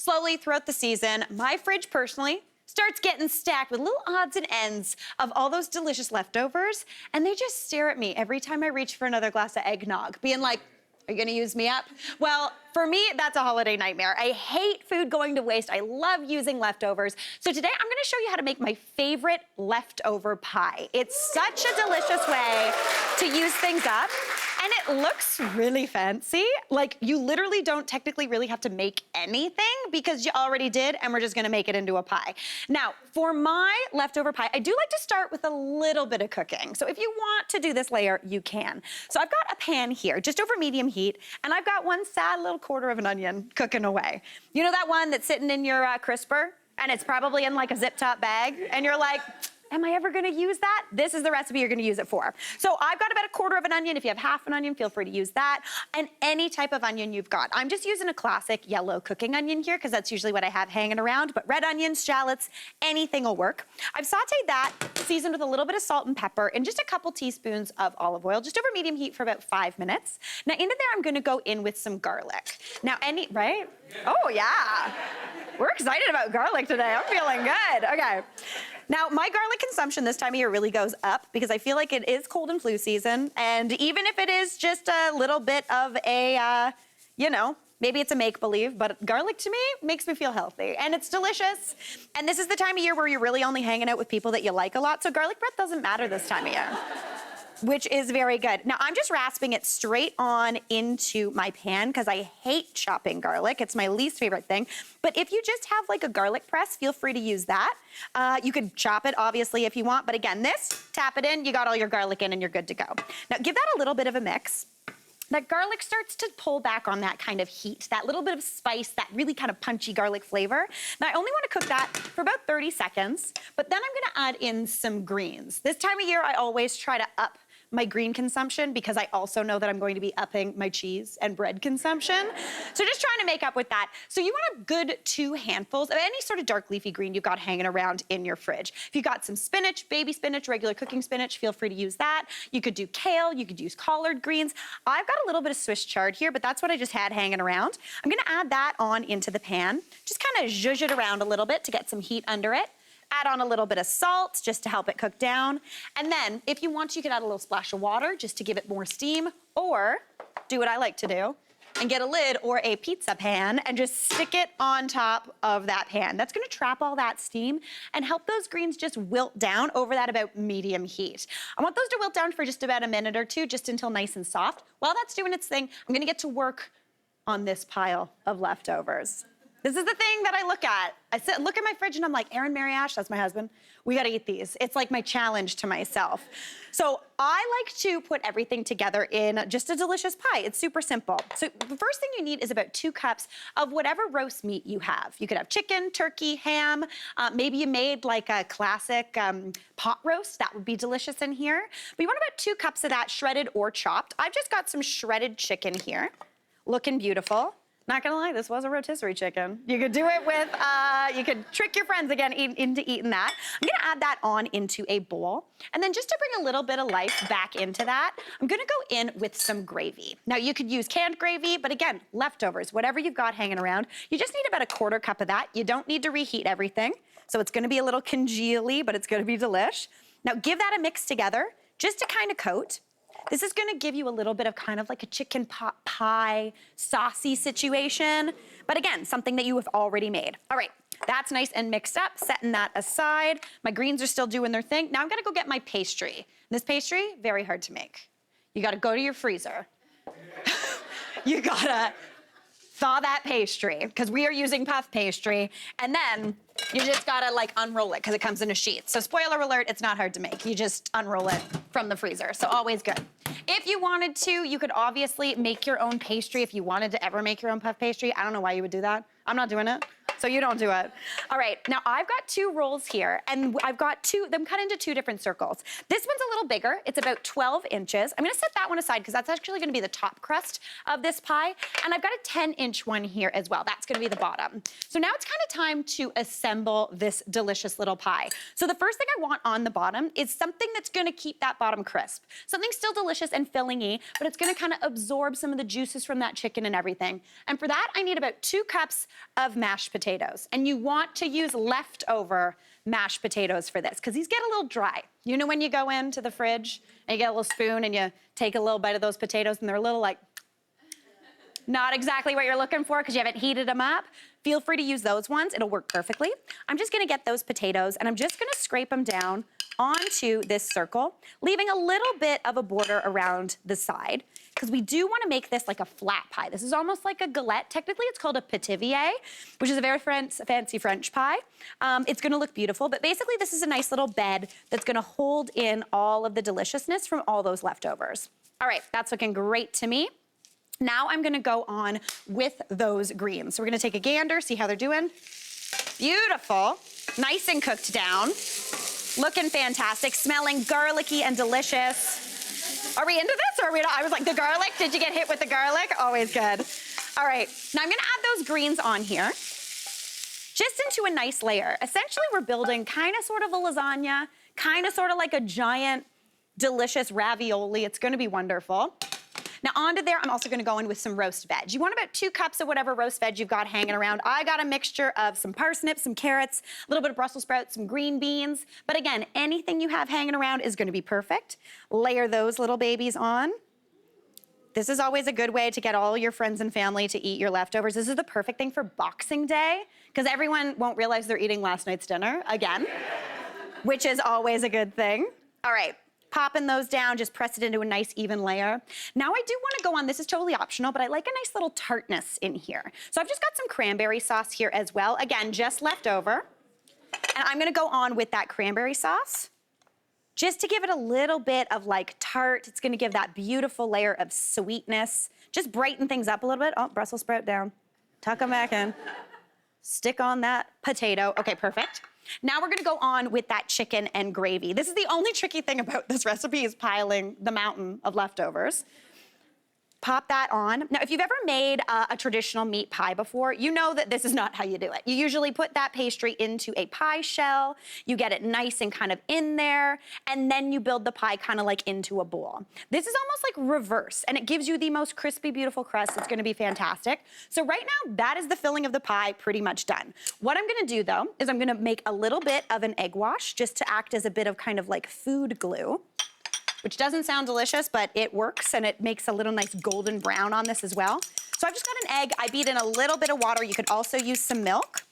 slowly throughout the season, my fridge personally starts getting stacked with little odds and ends of all those delicious leftovers, and they just stare at me every time I reach for another glass of eggnog, being like, are you gonna use me up? Well, for me, that's a holiday nightmare. I hate food going to waste. I love using leftovers. So today I'm gonna show you how to make my favorite leftover pie. It's such a delicious way to use things up, and it looks really fancy. Like, you literally don't technically really have to make anything because you already did, and we're just gonna make it into a pie. Now, for my leftover pie, I do like to start with a little bit of cooking. So if you want to do this layer, you can. So I've got a pan here, just over medium heat, and I've got one sad little quarter of an onion cooking away. You know that one that's sitting in your crisper, and it's probably in like a zip top bag, and you're like, am I ever gonna use that? This is the recipe you're gonna use it for. So I've got about a quarter of an onion. If you have half an onion, feel free to use that. And any type of onion you've got. I'm just using a classic yellow cooking onion here because that's usually what I have hanging around, but red onions, shallots, anything will work. I've sauteed that, seasoned with a little bit of salt and pepper and just a couple teaspoons of olive oil, just over medium heat for about 5 minutes. Now into there, I'm gonna go in with some garlic. Now right? Oh yeah. We're excited about garlic today. I'm feeling good. Okay. Now, my garlic consumption this time of year really goes up because I feel like it is cold and flu season. And even if it is just a little bit of a, maybe it's a make-believe, but garlic to me makes me feel healthy. And it's delicious. And this is the time of year where you're really only hanging out with people that you like a lot. So garlic breath doesn't matter this time of year, which is very good. Now, I'm just rasping it straight on into my pan because I hate chopping garlic. It's my least favorite thing. But if you just have like a garlic press, feel free to use that. You could chop it, obviously, if you want. But again, tap it in, you got all your garlic in and you're good to go. Now, give that a little bit of a mix. That garlic starts to pull back on that kind of heat, that little bit of spice, that really kind of punchy garlic flavor. Now, I only want to cook that for about 30 seconds, but then I'm gonna add in some greens. This time of year, I always try to up my green consumption because I also know that I'm going to be upping my cheese and bread consumption. So just trying to make up with that. So you want a good 2 handfuls of any sort of dark leafy green you've got hanging around in your fridge. If you've got some spinach, baby spinach, regular cooking spinach, feel free to use that. You could do kale, you could use collard greens. I've got a little bit of Swiss chard here, but that's what I just had hanging around. I'm gonna add that on into the pan. Just kind of zhuzh it around a little bit to get some heat under it. Add on a little bit of salt just to help it cook down. And then if you want, you could add a little splash of water just to give it more steam, or do what I like to do and get a lid or a pizza pan and just stick it on top of that pan. That's gonna trap all that steam and help those greens just wilt down over that about medium heat. I want those to wilt down for just about a minute or two, just until nice and soft. While that's doing its thing, I'm gonna get to work on this pile of leftovers. This is the thing that I look at. Look at my fridge and I'm like, Aaron Mariash, that's my husband, we gotta eat these. It's like my challenge to myself. So I like to put everything together in just a delicious pie. It's super simple. So the first thing you need is about 2 cups of whatever roast meat you have. You could have chicken, turkey, ham. Maybe you made like a classic pot roast. That would be delicious in here. But you want about 2 cups of that, shredded or chopped. I've just got some shredded chicken here, looking beautiful. Not gonna lie, this was a rotisserie chicken. You could do it with, you could trick your friends again into eating that. I'm gonna add that on into a bowl. And then just to bring a little bit of life back into that, I'm gonna go in with some gravy. Now you could use canned gravy, but again, leftovers, whatever you've got hanging around. You just need about a 1/4 cup of that. You don't need to reheat everything. So it's gonna be a little congealy, but it's gonna be delish. Now give that a mix together, just to kind of coat. This is gonna give you a little bit of kind of like a chicken pot pie, saucy situation. But again, something that you have already made. All right, that's nice and mixed up, setting that aside. My greens are still doing their thing. Now I'm gonna go get my pastry. This pastry, very hard to make. You gotta go to your freezer. You gotta thaw that pastry, because we are using puff pastry, and then you just gotta like unroll it, because it comes in a sheet. So spoiler alert, it's not hard to make. You just unroll it from the freezer, so always good. If you wanted to, you could obviously make your own pastry if you wanted to ever make your own puff pastry. I don't know why you would do that. I'm not doing it. so you don't do it. All right, now I've got 2 rolls here, and I've got them cut into 2 different circles. This one's a little bigger. It's about 12 inches. I'm gonna set that one aside because that's actually gonna be the top crust of this pie, and I've got a 10-inch one here as well. That's gonna be the bottom. So now it's kind of time to assemble this delicious little pie. So the first thing I want on the bottom is something that's gonna keep that bottom crisp. Something still delicious and fillingy, but it's gonna kind of absorb some of the juices from that chicken and everything. And for that, I need about 2 cups of mashed potatoes. And you want to use leftover mashed potatoes for this, because these get a little dry. You know when you go into the fridge and you get a little spoon and you take a little bite of those potatoes and they're a little like, not exactly what you're looking for because you haven't heated them up? Feel free to use those ones, it'll work perfectly. I'm just gonna get those potatoes and I'm just gonna scrape them down onto this circle, leaving a little bit of a border around the side, because we do want to make this like a flat pie. This is almost like a galette. Technically, it's called a pétivier, which is a very fancy French pie. It's gonna look beautiful, but basically this is a nice little bed that's gonna hold in all of the deliciousness from all those leftovers. All right, that's looking great to me. Now I'm gonna go on with those greens. So we're gonna take a gander, see how they're doing. Beautiful, nice and cooked down. Looking fantastic, smelling garlicky and delicious. Are we into this or are we not? I was like, the garlic, did you get hit with the garlic? Always good. All right, now I'm gonna add those greens on here, just into a nice layer. Essentially, we're building kind of sort of a lasagna, kind of sort of like a giant, delicious ravioli. It's gonna be wonderful. Now onto there, I'm also gonna go in with some roast veg. You want about 2 cups of whatever roast veg you've got hanging around. I got a mixture of some parsnips, some carrots, a little bit of Brussels sprouts, some green beans. But again, anything you have hanging around is gonna be perfect. Layer those little babies on. This is always a good way to get all your friends and family to eat your leftovers. This is the perfect thing for Boxing Day, because everyone won't realize they're eating last night's dinner again, which is always a good thing. All right. Popping those down, just press it into a nice even layer. Now I do wanna go on, this is totally optional, but I like a nice little tartness in here. So I've just got some cranberry sauce here as well. Again, just left over. And I'm gonna go on with that cranberry sauce, just to give it a little bit of like tart. It's gonna give that beautiful layer of sweetness. Just brighten things up a little bit. Oh, Brussels sprout down. Tuck them back in. Stick on that potato. Okay, perfect. Now we're gonna go on with that chicken and gravy. This is the only tricky thing about this recipe is piling the mountain of leftovers. Pop that on. Now, if you've ever made a traditional meat pie before, you know that this is not how you do it. You usually put that pastry into a pie shell, you get it nice and kind of in there, and then you build the pie kind of like into a bowl. This is almost like reverse, and it gives you the most crispy, beautiful crust. It's gonna be fantastic. So right now, that is the filling of the pie pretty much done. What I'm gonna do though, is I'm gonna make a little bit of an egg wash just to act as a bit of kind of like food glue, which doesn't sound delicious, but it works and it makes a little nice golden brown on this as well. So I've just got an egg, I beat in a little bit of water. You could also use some milk.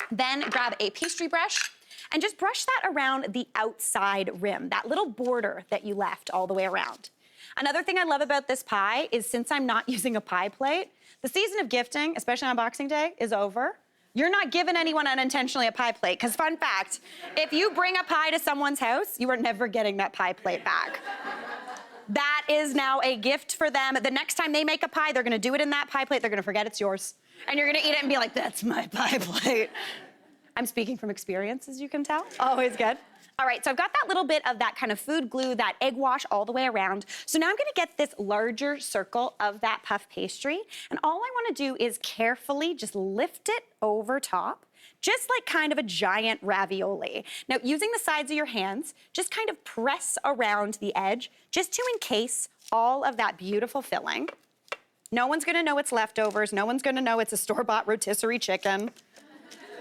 Then grab a pastry brush and just brush that around the outside rim, that little border that you left all the way around. Another thing I love about this pie is since I'm not using a pie plate, the season of gifting, especially on Boxing Day, is over. You're not giving anyone unintentionally a pie plate, because fun fact, if you bring a pie to someone's house, you are never getting that pie plate back. That is now a gift for them. The next time they make a pie, they're gonna do it in that pie plate, they're gonna forget it's yours. And you're gonna eat it and be like, that's my pie plate. I'm speaking from experience, as you can tell. Always good. All right, so I've got that little bit of that kind of food glue, that egg wash all the way around. So now I'm gonna get this larger circle of that puff pastry, and all I wanna do is carefully just lift it over top, just like kind of a giant ravioli. Now, using the sides of your hands, just kind of press around the edge, just to encase all of that beautiful filling. No one's gonna know it's leftovers, no one's gonna know it's a store-bought rotisserie chicken.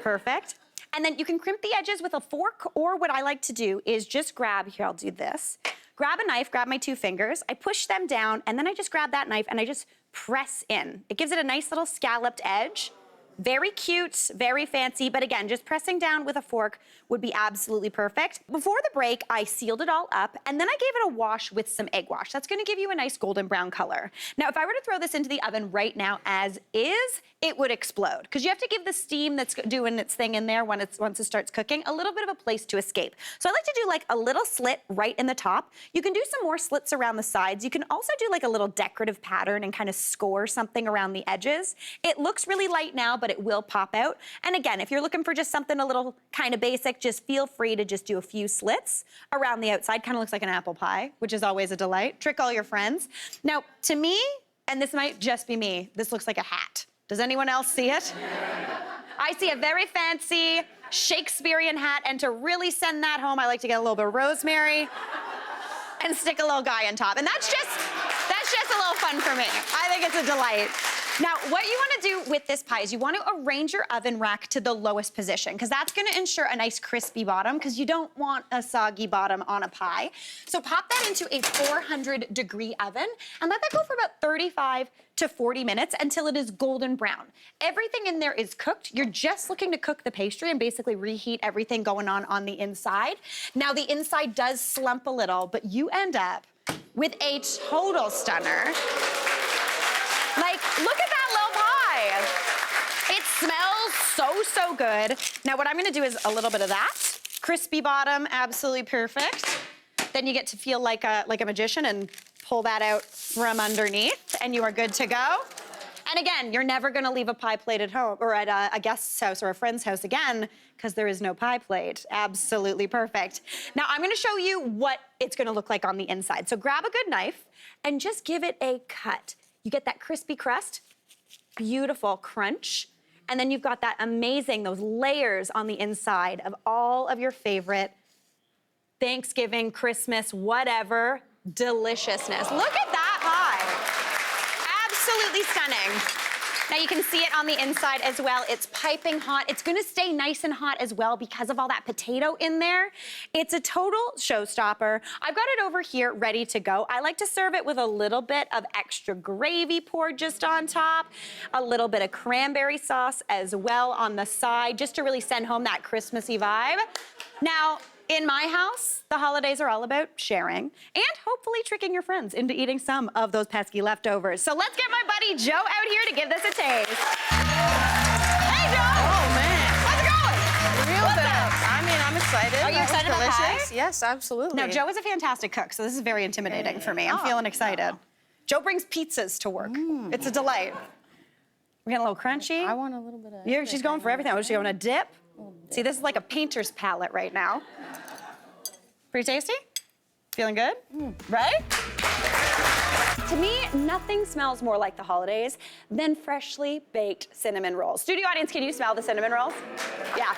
Perfect. And then you can crimp the edges with a fork, or what I like to do is just grab, here, I'll do this. Grab a knife, grab my 2 fingers, I push them down, and then I just grab that knife and I just press in. It gives it a nice little scalloped edge. Very cute, very fancy, but again, just pressing down with a fork would be absolutely perfect. Before the break, I sealed it all up, and then I gave it a wash with some egg wash. That's gonna give you a nice golden brown color. Now, if I were to throw this into the oven right now as is, it would explode, because you have to give the steam that's doing its thing in there once it starts cooking a little bit of a place to escape. So I like to do like a little slit right in the top. You can do some more slits around the sides. You can also do like a little decorative pattern and kind of score something around the edges. It looks really light now, but it will pop out. And again, if you're looking for just something a little kind of basic, just feel free to just do a few slits around the outside. Kind of looks like an apple pie, which is always a delight. Trick all your friends. Now, to me, and this might just be me, this looks like a hat. Does anyone else see it? I see a very fancy Shakespearean hat, and to really send that home, I like to get a little bit of rosemary and stick a little guy on top. And that's just a little fun for me. I think it's a delight. Now, what you wanna do with this pie is you wanna arrange your oven rack to the lowest position, because that's gonna ensure a nice crispy bottom, because you don't want a soggy bottom on a pie. So pop that into a 400-degree oven and let that go for about 35 to 40 minutes until it is golden brown. Everything in there is cooked. You're just looking to cook the pastry and basically reheat everything going on the inside. Now, the inside does slump a little, but you end up with a total stunner. Like, look at that little pie. It smells so good. Now, what I'm gonna do is a little bit of that. Crispy bottom, absolutely perfect. Then you get to feel like a magician and pull that out from underneath, and you are good to go. And again, you're never gonna leave a pie plate at home or at a guest's house or a friend's house again, because there is no pie plate. Absolutely perfect. Now, I'm gonna show you what it's gonna look like on the inside. So grab a good knife and just give it a cut. You get that crispy crust, beautiful crunch, and then you've got that amazing, those layers on the inside of all of your favorite Thanksgiving, Christmas, whatever, deliciousness. Look at that pie. Absolutely stunning. Now you can see it on the inside as well. It's piping hot. It's gonna stay nice and hot as well because of all that potato in there. It's a total showstopper. I've got it over here ready to go. I like to serve it with a little bit of extra gravy poured just on top, a little bit of cranberry sauce as well on the side, just to really send home that Christmassy vibe. Now, in my house, the holidays are all about sharing and hopefully tricking your friends into eating some of those pesky leftovers. So let's get my buddy Joe out here to give this a taste. Hey, Joe! Oh, man. How's it going? Real What's good. up? I mean, I'm excited. Are you That was excited about pie? delicious. Yes, absolutely. Now, Joe is a fantastic cook, so this is very intimidating for me. I'm feeling excited. Joe brings pizzas to work. It's a delight. We're getting a little crunchy. I want a little bit of... Yeah, she's going for everything. Was she going to dip? See, this is like a painter's palette right now. Pretty tasty? Feeling good? Right? To me, nothing smells more like the holidays than freshly baked cinnamon rolls. Studio audience, can you smell the cinnamon rolls? Yeah.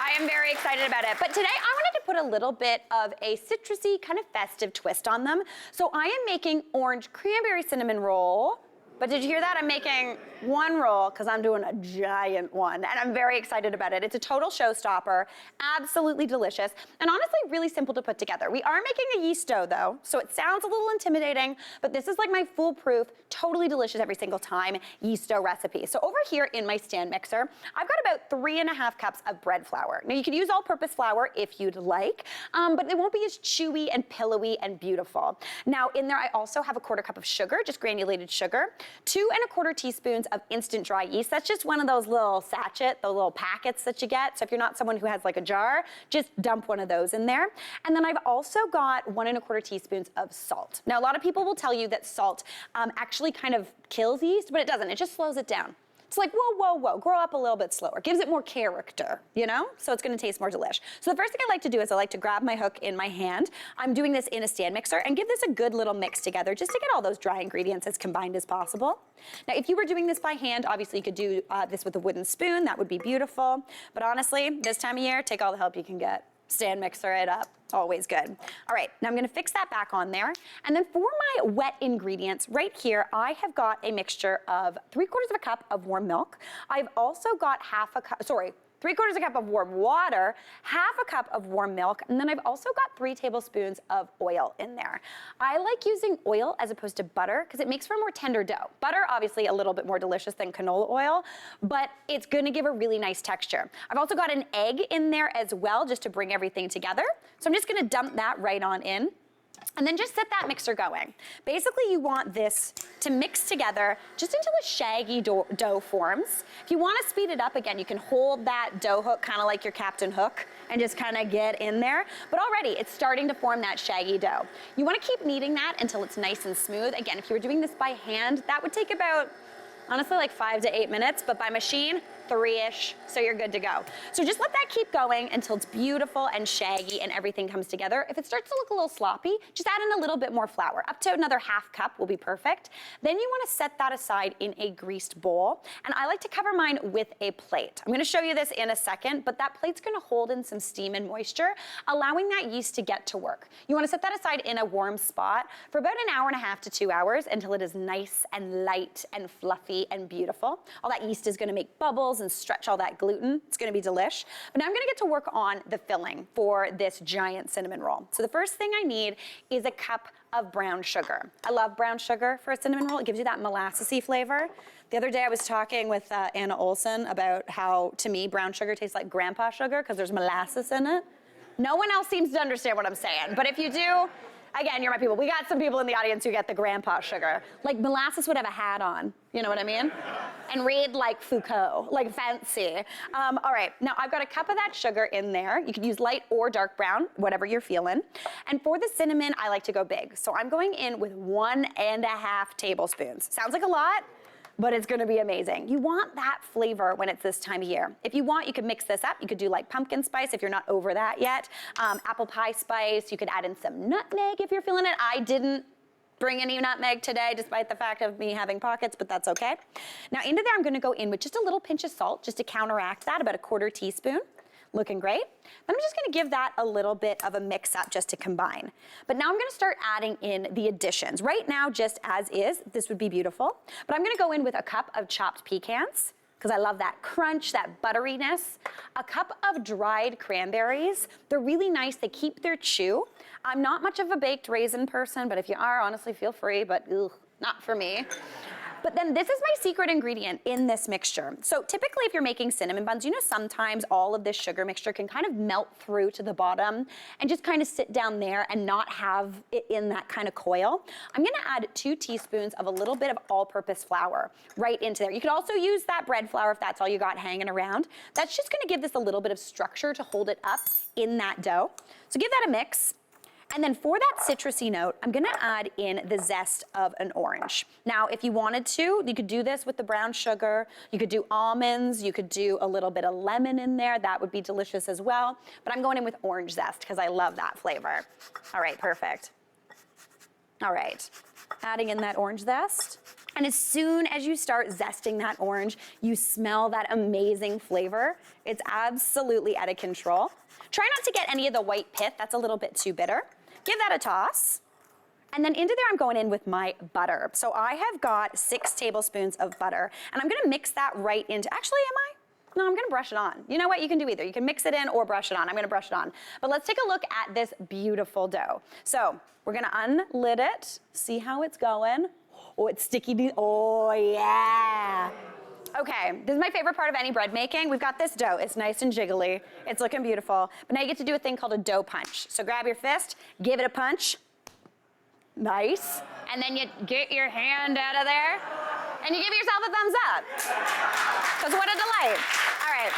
I am very excited about it. But today I wanted to put a little bit of a citrusy, kind of festive twist on them. So I am making orange cranberry cinnamon roll. But did you hear that? I'm making one roll because I'm doing a giant one, and I'm very excited about it. It's a total showstopper, absolutely delicious, and honestly really simple to put together. We are making a yeast dough though, so it sounds a little intimidating, but this is like my foolproof, totally delicious every single time yeast dough recipe. So over here in my stand mixer, I've got about 3.5 cups of bread flour. Now you can use all-purpose flour if you'd like, but it won't be as chewy and pillowy and beautiful. Now in there I also have a 1/4 cup of sugar, just granulated sugar, 2¼ teaspoons of instant dry yeast. That's just one of those little those little packets that you get. So if you're not someone who has like a jar, just dump one of those in there. And then I've also got 1¼ teaspoons of salt. Now a lot of people will tell you that salt actually kind of kills yeast, but it doesn't. It just slows it down. It's like, whoa, grow up a little bit slower. Gives it more character, you know? So it's gonna taste more delish. So the first thing I like to do is I like to grab my hook in my hand. I'm doing this in a stand mixer and give this a good little mix together just to get all those dry ingredients as combined as possible. Now, if you were doing this by hand, obviously you could do this with a wooden spoon. That would be beautiful. But honestly, this time of year, take all the help you can get. Stand mixer it up, always good. All right, now I'm gonna fix that back on there. And then for my wet ingredients, right here, I have got a mixture of 3/4 cup of warm milk. I've also got 3/4 cup of warm water, 1/2 cup of warm milk, and then I've also got 3 tablespoons of oil in there. I like using oil as opposed to butter because it makes for a more tender dough. Butter, obviously a little bit more delicious than canola oil, but it's gonna give a really nice texture. I've also got an egg in there as well just to bring everything together. So I'm just gonna dump that right on in. And then just set that mixer going. Basically, you want this to mix together just until a shaggy dough forms. If you want to speed it up, again, you can hold that dough hook kind of like your Captain Hook and just kind of get in there. But already, it's starting to form that shaggy dough. You want to keep kneading that until it's nice and smooth. Again, if you were doing this by hand, that would take about Honestly, like 5 to 8 minutes, but by machine, 3-ish, so you're good to go. So just let that keep going until it's beautiful and shaggy and everything comes together. If it starts to look a little sloppy, just add in a little bit more flour. Up to another ½ cup will be perfect. Then you wanna set that aside in a greased bowl, and I like to cover mine with a plate. I'm gonna show you this in a second, but that plate's gonna hold in some steam and moisture, allowing that yeast to get to work. You wanna set that aside in a warm spot for about an hour and a half to 2 hours until it is nice and light and fluffy and beautiful. All that yeast is gonna make bubbles and stretch all that gluten. It's gonna be delish. But now I'm gonna get to work on the filling for this giant cinnamon roll. So the first thing I need is a cup of brown sugar. I love brown sugar for a cinnamon roll. It gives you that molassesy flavor. The other day I was talking with Anna Olson about how, to me, brown sugar tastes like grandpa sugar because there's molasses in it. No one else seems to understand what I'm saying, but if you do, again, you're my people. We got some people in the audience who get the grandpa sugar. Like molasses would have a hat on, you know what I mean? And read like Foucault, like fancy. All right, now I've got a cup of that sugar in there. You can use light or dark brown, whatever you're feeling. And for the cinnamon, I like to go big. So I'm going in with 1½ tablespoons. Sounds like a lot, but it's gonna be amazing. You want that flavor when it's this time of year. If you want, you could mix this up. You could do like pumpkin spice if you're not over that yet. Apple pie spice, you could add in some nutmeg if you're feeling it. I didn't bring any nutmeg today, despite the fact of me having pockets, but that's okay. Now into there, I'm gonna go in with just a little pinch of salt, just to counteract that, about 1/4 teaspoon. Looking great. Then I'm just gonna give that a little bit of a mix up just to combine. But now I'm gonna start adding in the additions. Right now, just as is, this would be beautiful. But I'm gonna go in with a cup of chopped pecans, because I love that crunch, that butteriness. A cup of dried cranberries. They're really nice, they keep their chew. I'm not much of a baked raisin person, but if you are, honestly, feel free, but ugh, not for me. But then this is my secret ingredient in this mixture. So typically if you're making cinnamon buns, you know sometimes all of this sugar mixture can kind of melt through to the bottom and just kind of sit down there and not have it in that kind of coil. I'm gonna add 2 teaspoons of a little bit of all-purpose flour right into there. You could also use that bread flour if that's all you got hanging around. That's just gonna give this a little bit of structure to hold it up in that dough. So give that a mix. And then for that citrusy note, I'm gonna add in the zest of an orange. Now, if you wanted to, you could do this with the brown sugar. You could do almonds. You could do a little bit of lemon in there. That would be delicious as well. But I'm going in with orange zest because I love that flavor. All right, perfect. All right, adding in that orange zest. And as soon as you start zesting that orange, you smell that amazing flavor. It's absolutely out of control. Try not to get any of the white pith. That's a little bit too bitter. Give that a toss. And then into there, I'm going in with my butter. So I have got 6 tablespoons of butter, and I'm gonna mix that right into, actually, am I? No, I'm gonna brush it on. You know what, you can do either. You can mix it in or brush it on. I'm gonna brush it on. But let's take a look at this beautiful dough. So we're gonna unlid it, see how it's going. Oh, it's sticky, oh yeah. Okay, this is my favorite part of any bread making. We've got this dough. It's nice and jiggly. It's looking beautiful. But now you get to do a thing called a dough punch. So grab your fist, give it a punch. Nice. And then you get your hand out of there, and you give yourself a thumbs up. Because what a delight. All right.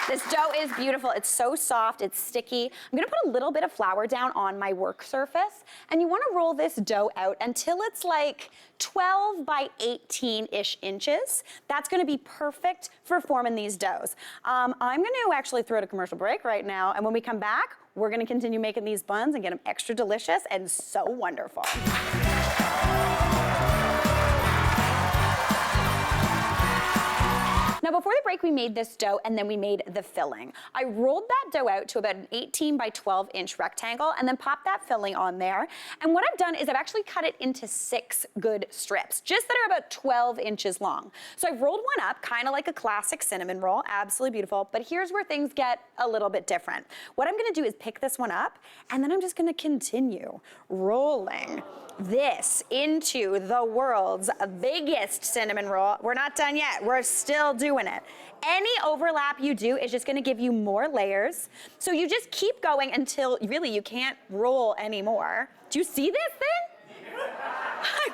This dough is beautiful. It's so soft, it's sticky. I'm gonna put a little bit of flour down on my work surface, and you wanna roll this dough out until it's like 12 by 18-ish inches. That's gonna be perfect for forming these doughs. I'm gonna actually throw it a commercial break right now, and when we come back, we're gonna continue making these buns and get them extra delicious and so wonderful. Now before the break, we made this dough and then we made the filling. I rolled that dough out to about an 18 by 12 inch rectangle and then popped that filling on there. And what I've done is I've actually cut it into 6 good strips, just that are about 12 inches long. So I've rolled one up, kind of like a classic cinnamon roll, absolutely beautiful, but here's where things get a little bit different. What I'm gonna do is pick this one up, and then I'm just gonna continue rolling this into the world's biggest cinnamon roll. We're not done yet, we're still doing it. Any overlap you do is just gonna give you more layers. So you just keep going until really you can't roll anymore. Do you see this thing? I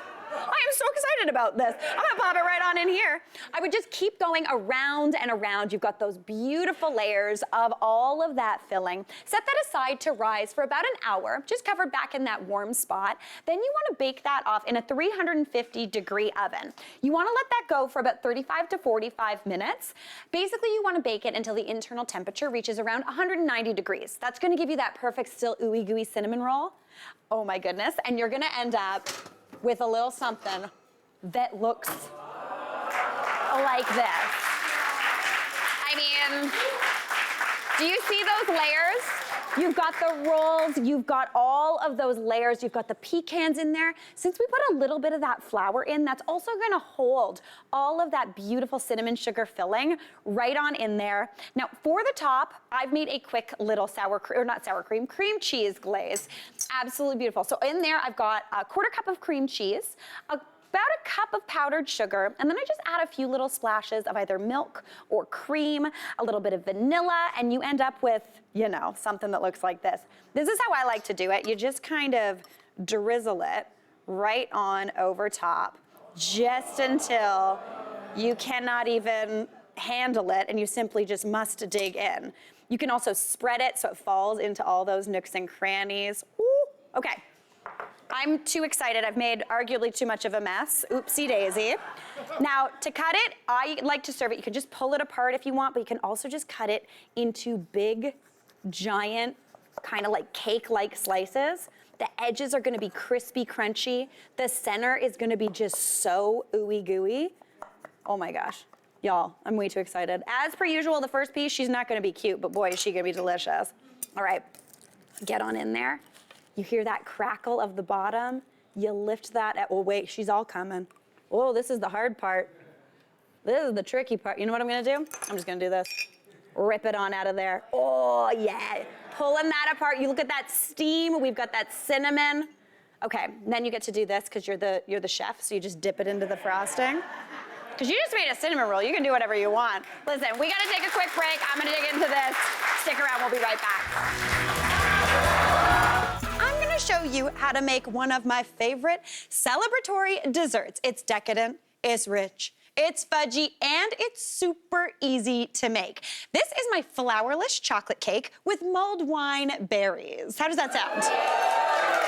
am so excited about this. I'm gonna pop it right on in here. I would just keep going around and around. You've got those beautiful layers of all of that filling. Set that aside to rise for about an hour, just covered back in that warm spot. Then you wanna bake that off in a 350-degree oven. You wanna let that go for about 35 to 45 minutes. Basically, you wanna bake it until the internal temperature reaches around 190 degrees. That's gonna give you that perfect, still ooey gooey cinnamon roll. Oh my goodness, and you're gonna end up with a little something that looks like this. I mean, do you see those layers? You've got the rolls, you've got all of those layers, you've got the pecans in there. Since we put a little bit of that flour in, that's also gonna hold all of that beautiful cinnamon sugar filling right on in there. Now, for the top, I've made a quick little cream cheese glaze. Absolutely beautiful. So in there, I've got a 1/4 cup of cream cheese, about a cup of powdered sugar, and then I just add a few little splashes of either milk or cream, a little bit of vanilla, and you end up with, you know, something that looks like this. This is how I like to do it. You just kind of drizzle it right on over top, just until you cannot even handle it, and you simply just must dig in. You can also spread it so it falls into all those nooks and crannies. Ooh, okay. I'm too excited. I've made arguably too much of a mess. Oopsie daisy. Now, to cut it, I like to serve it. You can just pull it apart if you want, but you can also just cut it into big, giant, kind of like cake-like slices. The edges are gonna be crispy, crunchy. The center is gonna be just so ooey gooey. Oh my gosh. Y'all, I'm way too excited. As per usual, the first piece, she's not gonna be cute, but boy, is she gonna be delicious. All right, get on in there. You hear that crackle of the bottom. You lift that at, oh wait, she's all coming. Oh, this is the hard part. This is the tricky part. You know what I'm gonna do? I'm just gonna do this. Rip it on out of there. Oh yeah, pulling that apart. You look at that steam. We've got that cinnamon. Okay, then you get to do this because you're the chef, so you just dip it into the frosting. Because you just made a cinnamon roll. You can do whatever you want. Listen, we gotta take a quick break. I'm gonna dig into this. Stick around, we'll be right back. Show you how to make one of my favorite celebratory desserts. It's decadent, it's rich, it's fudgy, and it's super easy to make. This is my flourless chocolate cake with mulled wine berries. How does that sound?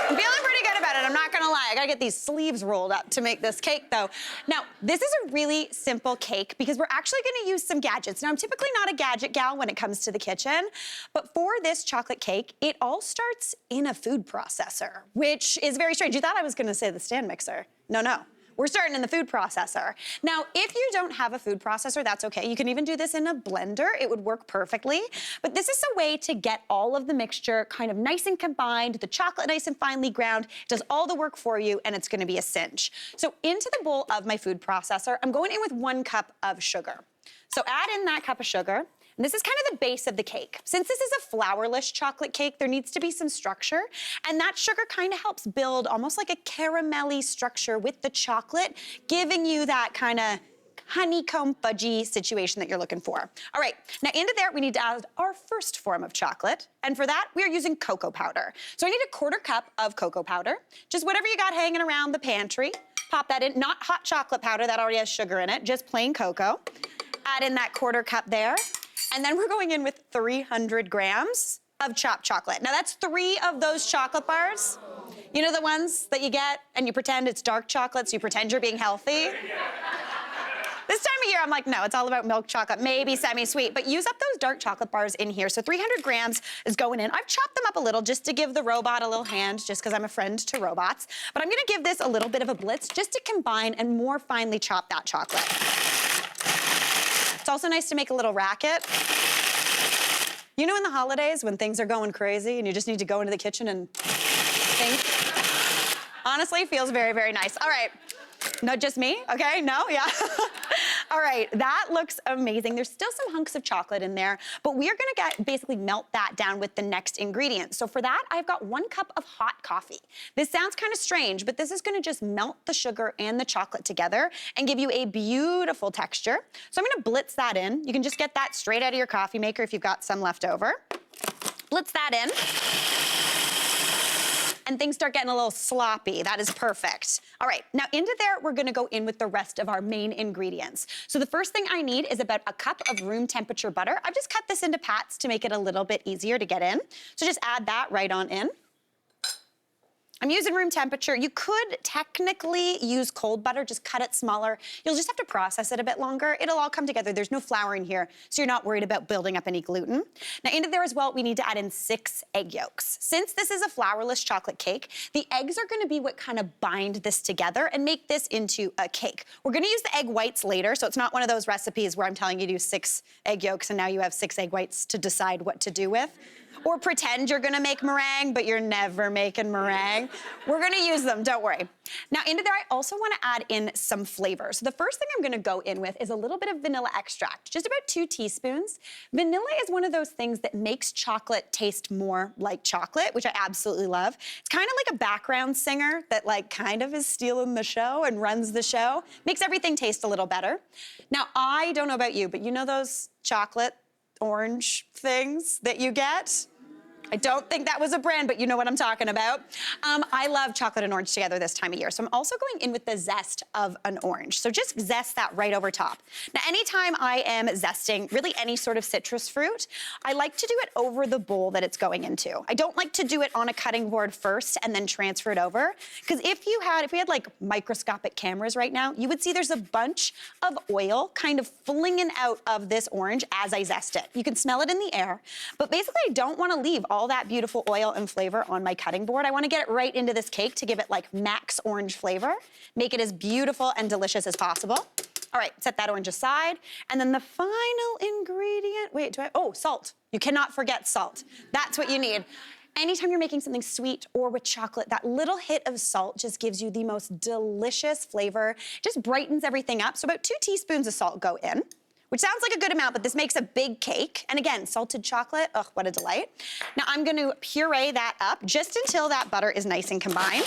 I'm feeling pretty good about it, I'm not gonna lie. I gotta get these sleeves rolled up to make this cake though. Now, this is a really simple cake because we're actually gonna use some gadgets. Now, I'm typically not a gadget gal when it comes to the kitchen, but for this chocolate cake, it all starts in a food processor, which is very strange. You thought I was gonna say the stand mixer. No. We're starting in the food processor. Now, if you don't have a food processor, that's okay. You can even do this in a blender. It would work perfectly. But this is a way to get all of the mixture kind of nice and combined, the chocolate nice and finely ground, does all the work for you, and it's gonna be a cinch. So into the bowl of my food processor, I'm going in with 1 cup of sugar. So add in that cup of sugar. And this is kind of the base of the cake. Since this is a flourless chocolate cake, there needs to be some structure, and that sugar kind of helps build almost like a caramelly structure with the chocolate, giving you that kind of honeycomb fudgy situation that you're looking for. All right, now into there, we need to add our first form of chocolate, and for that, we are using cocoa powder. So I need a 1/4 cup of cocoa powder, just whatever you got hanging around the pantry. Pop that in, not hot chocolate powder, that already has sugar in it, just plain cocoa. Add in that 1/4 cup there. And then we're going in with 300 grams of chopped chocolate. Now that's 3 of those chocolate bars. You know the ones that you get and you pretend it's dark chocolate, so you pretend you're being healthy? This time of year, I'm like, no, it's all about milk chocolate, maybe semi-sweet, but use up those dark chocolate bars in here. So 300 grams is going in. I've chopped them up a little just to give the robot a little hand, just because I'm a friend to robots. But I'm gonna give this a little bit of a blitz just to combine and more finely chop that chocolate. It's also nice to make a little racket. You know in the holidays when things are going crazy and you just need to go into the kitchen and think? Honestly, feels very, very nice. All right, not just me, okay? No, yeah. All right, that looks amazing. There's still some hunks of chocolate in there, but we are gonna basically melt that down with the next ingredient. So for that, I've got 1 cup of hot coffee. This sounds kind of strange, but this is gonna just melt the sugar and the chocolate together and give you a beautiful texture. So I'm gonna blitz that in. You can just get that straight out of your coffee maker if you've got some left over. Blitz that in. and things start getting a little sloppy. That is perfect. All right, now into there, we're gonna go in with the rest of our main ingredients. So the first thing I need is about a cup of room temperature butter. I've just cut this into pats to make it a little bit easier to get in. So just add that right on in. I'm using room temperature. You could technically use cold butter, just cut it smaller. You'll just have to process it a bit longer. It'll all come together. There's no flour in here, so you're not worried about building up any gluten. Now into there as well, we need to add in 6 egg yolks. Since this is a flourless chocolate cake, the eggs are gonna be what kind of bind this together and make this into a cake. We're gonna use the egg whites later, so it's not one of those recipes where I'm telling you to use 6 egg yolks and now you have 6 egg whites to decide what to do with. Or pretend you're gonna make meringue, but you're never making meringue. We're gonna use them, don't worry. Now into there, I also wanna add in some flavor. So the first thing I'm gonna go in with is a little bit of vanilla extract, just about 2 teaspoons. Vanilla is one of those things that makes chocolate taste more like chocolate, which I absolutely love. It's kind of like a background singer that like kind of is stealing the show and runs the show. Makes everything taste a little better. Now, I don't know about you, but you know those chocolate orange things that you get? I don't think that was a brand, but you know what I'm talking about. I love chocolate and orange together this time of year. So I'm also going in with the zest of an orange. So just zest that right over top. Now, anytime I am zesting really any sort of citrus fruit, I like to do it over the bowl that it's going into. I don't like to do it on a cutting board first and then transfer it over. Because if we had like microscopic cameras right now, you would see there's a bunch of oil kind of flinging out of this orange as I zest it. You can smell it in the air, but basically I don't want to leave all that beautiful oil and flavor on my cutting board. I want to get it right into this cake to give it like max orange flavor, make it as beautiful and delicious as possible. All right, set that orange aside. And then the final ingredient, salt. You cannot forget salt. That's what you need. Anytime you're making something sweet or with chocolate, that little hit of salt just gives you the most delicious flavor, just brightens everything up. So about 2 teaspoons of salt go in, which sounds like a good amount, but this makes a big cake. And again, salted chocolate, ugh, what a delight. Now I'm gonna puree that up just until that butter is nice and combined.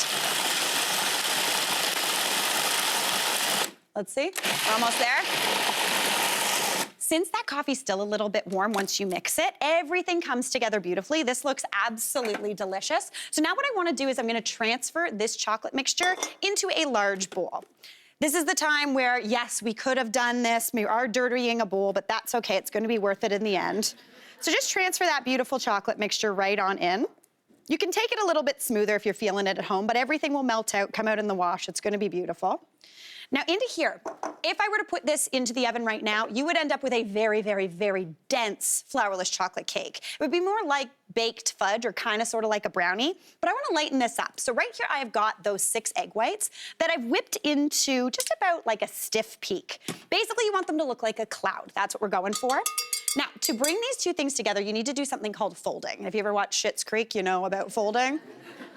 Let's see, we're almost there. Since that coffee's still a little bit warm once you mix it, everything comes together beautifully. This looks absolutely delicious. So now what I wanna do is I'm gonna transfer this chocolate mixture into a large bowl. This is the time where, yes, we could have done this. We are dirtying a bowl, but that's okay. It's gonna be worth it in the end. So just transfer that beautiful chocolate mixture right on in. You can take it a little bit smoother if you're feeling it at home, but everything will melt out, come out in the wash. It's gonna be beautiful. Now into here, if I were to put this into the oven right now, you would end up with a very, very, very dense flourless chocolate cake. It would be more like baked fudge or kind of sort of like a brownie, but I want to lighten this up. So right here, I have got those 6 egg whites that I've whipped into just about like a stiff peak. Basically, you want them to look like a cloud. That's what we're going for. Now, to bring these 2 things together, you need to do something called folding. If you ever watched Schitt's Creek, you know about folding.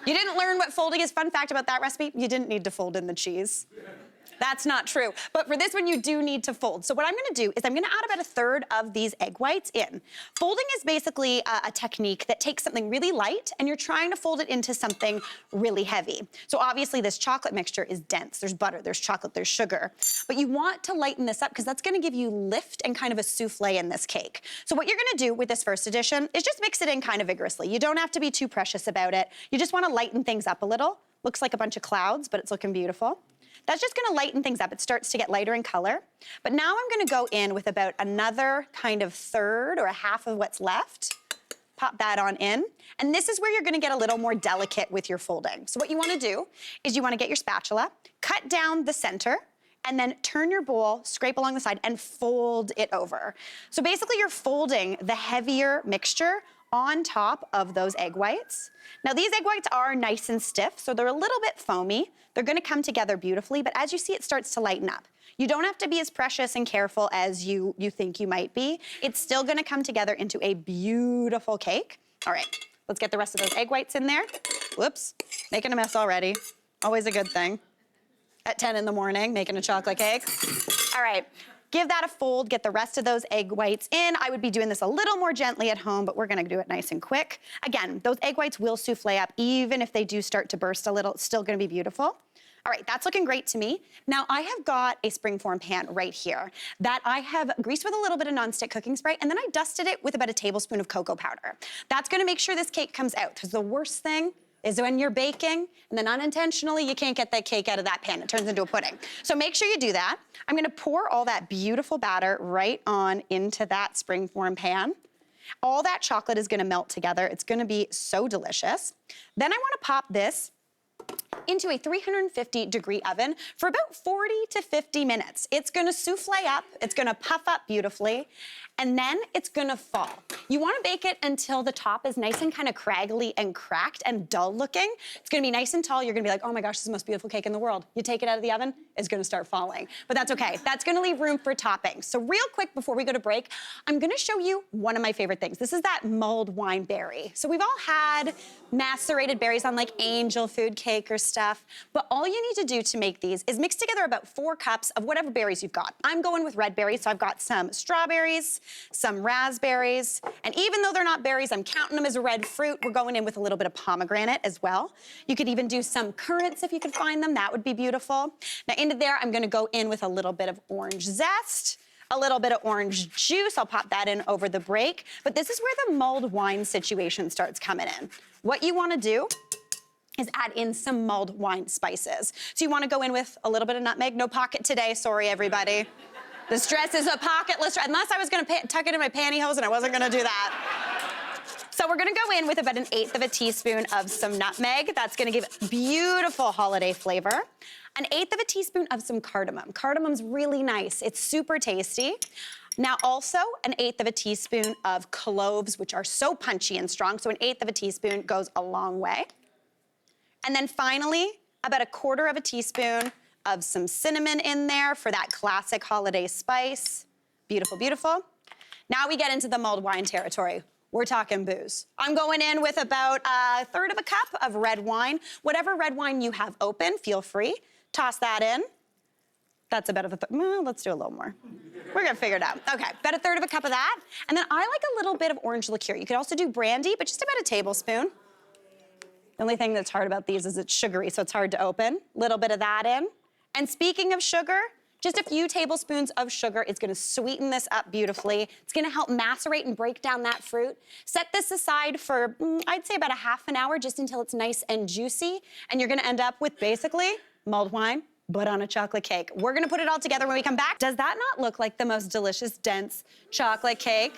You didn't learn what folding is. Fun fact about that recipe, you didn't need to fold in the cheese. That's not true. But for this one, you do need to fold. So what I'm gonna do is I'm gonna add about 1/3 of these egg whites in. Folding is basically a technique that takes something really light and you're trying to fold it into something really heavy. So obviously this chocolate mixture is dense. There's butter, there's chocolate, there's sugar. But you want to lighten this up because that's gonna give you lift and kind of a souffle in this cake. So what you're gonna do with this first edition is just mix it in kind of vigorously. You don't have to be too precious about it. You just wanna lighten things up a little. Looks like a bunch of clouds, but it's looking beautiful. That's just gonna lighten things up. It starts to get lighter in color. But now I'm gonna go in with about another kind of 1/3 or a half of what's left. Pop that on in. And this is where you're gonna get a little more delicate with your folding. So what you wanna do is you wanna get your spatula, cut down the center, and then turn your bowl, scrape along the side, and fold it over. So basically you're folding the heavier mixture on top of those egg whites. Now these egg whites are nice and stiff, so they're a little bit foamy. They're gonna come together beautifully, but as you see, it starts to lighten up. You don't have to be as precious and careful as you think you might be. It's still gonna come together into a beautiful cake. All right, let's get the rest of those egg whites in there. Whoops, making a mess already. Always a good thing. At 10 in the morning, making a chocolate cake. All right. Give that a fold, get the rest of those egg whites in. I would be doing this a little more gently at home, but we're gonna do it nice and quick. Again, those egg whites will souffle up, even if they do start to burst a little, it's still gonna be beautiful. All right, that's looking great to me. Now I have got a springform pan right here that I have greased with a little bit of nonstick cooking spray, and then I dusted it with about a tablespoon of cocoa powder. That's gonna make sure this cake comes out, because the worst thing is when you're baking and then unintentionally you can't get that cake out of that pan. It turns into a pudding. So make sure you do that. I'm gonna pour all that beautiful batter right on into that springform pan. All that chocolate is gonna melt together. It's gonna be so delicious. Then I wanna pop this into a 350-degree oven for about 40 to 50 minutes. It's gonna souffle up, it's gonna puff up beautifully, and then it's gonna fall. You wanna bake it until the top is nice and kind of craggly and cracked and dull looking. It's gonna be nice and tall. You're gonna be like, oh my gosh, this is the most beautiful cake in the world. You take it out of the oven, it's gonna start falling. But that's okay. That's gonna leave room for toppings. So real quick before we go to break, I'm gonna show you one of my favorite things. This is that mulled wine berry. So we've all had macerated berries on like angel food cake or stuff, but all you need to do to make these is mix together about 4 cups of whatever berries you've got. I'm going with red berries, so I've got some strawberries, some raspberries, and even though they're not berries, I'm counting them as a red fruit. We're going in with a little bit of pomegranate as well. You could even do some currants if you could find them. That would be beautiful. Now into there, I'm gonna go in with a little bit of orange zest, a little bit of orange juice. I'll pop that in over the break. But this is where the mulled wine situation starts coming in. What you wanna do is add in some mulled wine spices. So you wanna go in with a little bit of nutmeg. No pocket today, sorry everybody. The stress is a pocketless, unless I was gonna tuck it in my pantyhose and I wasn't gonna do that. So we're gonna go in with about 1/8 of a teaspoon of some nutmeg. That's gonna give beautiful holiday flavor. 1/8 of a teaspoon of some cardamom. Cardamom's really nice, it's super tasty. Now also 1/8 of a teaspoon of cloves, which are so punchy and strong, so 1/8 of a teaspoon goes a long way. And then finally, about 1/4 of a teaspoon of some cinnamon in there for that classic holiday spice. Beautiful, beautiful. Now we get into the mulled wine territory. We're talking booze. I'm going in with about 1/3 of a cup of red wine. Whatever red wine you have open, feel free. Toss that in. That's about well, let's do a little more. We're gonna figure it out. Okay, about 1/3 of a cup of that. And then I like a little bit of orange liqueur. You could also do brandy, but just about a tablespoon. The only thing that's hard about these is it's sugary, so it's hard to open. Little bit of that in. And speaking of sugar, just a few tablespoons of sugar is gonna sweeten this up beautifully. It's gonna help macerate and break down that fruit. Set this aside for, I'd say about a half an hour, just until it's nice and juicy. And you're gonna end up with basically mulled wine, but on a chocolate cake. We're gonna put it all together when we come back. Does that not look like the most delicious, dense chocolate cake?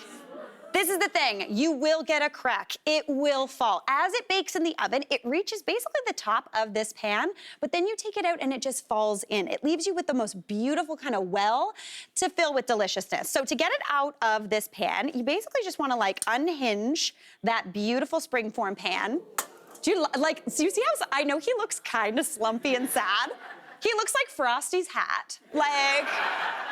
This is the thing, you will get a crack. It will fall. As it bakes in the oven, it reaches basically the top of this pan, but then you take it out and it just falls in. It leaves you with the most beautiful kind of well to fill with deliciousness. So to get it out of this pan, you basically just wanna like unhinge that beautiful springform pan. Do you like, so you see how, I know he looks kind of slumpy and sad. He looks like Frosty's hat. Like,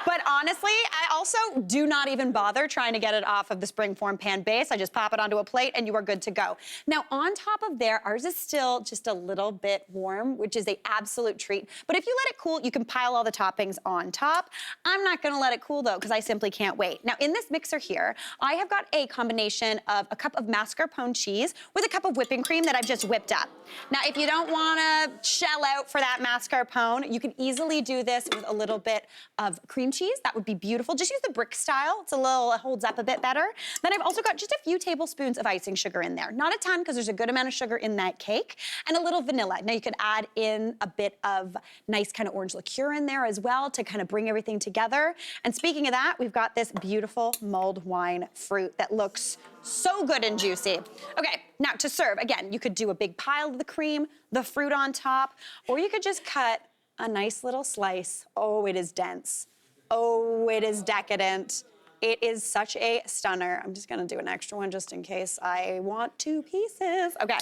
but honestly, I also do not even bother trying to get it off of the springform pan base. I just pop it onto a plate and you are good to go. Now on top of there, ours is still just a little bit warm, which is an absolute treat. But if you let it cool, you can pile all the toppings on top. I'm not gonna let it cool though, because I simply can't wait. Now in this mixer here, I have got a combination of a cup of mascarpone cheese with a cup of whipping cream that I've just whipped up. Now if you don't wanna shell out for that mascarpone, you can easily do this with a little bit of cream cheese. That would be beautiful. Just use the brick style. It holds up a bit better. Then I've also got just a few tablespoons of icing sugar in there. Not a ton, because there's a good amount of sugar in that cake, and a little vanilla. Now you could add in a bit of nice kind of orange liqueur in there as well to kind of bring everything together. And speaking of that, we've got this beautiful mulled wine fruit that looks so good and juicy. Okay, now to serve, again, you could do a big pile of the cream, the fruit on top, or you could just cut a nice little slice. Oh, it is dense. Oh, it is decadent. It is such a stunner. I'm just gonna do an extra one just in case I want 2 pieces. Okay,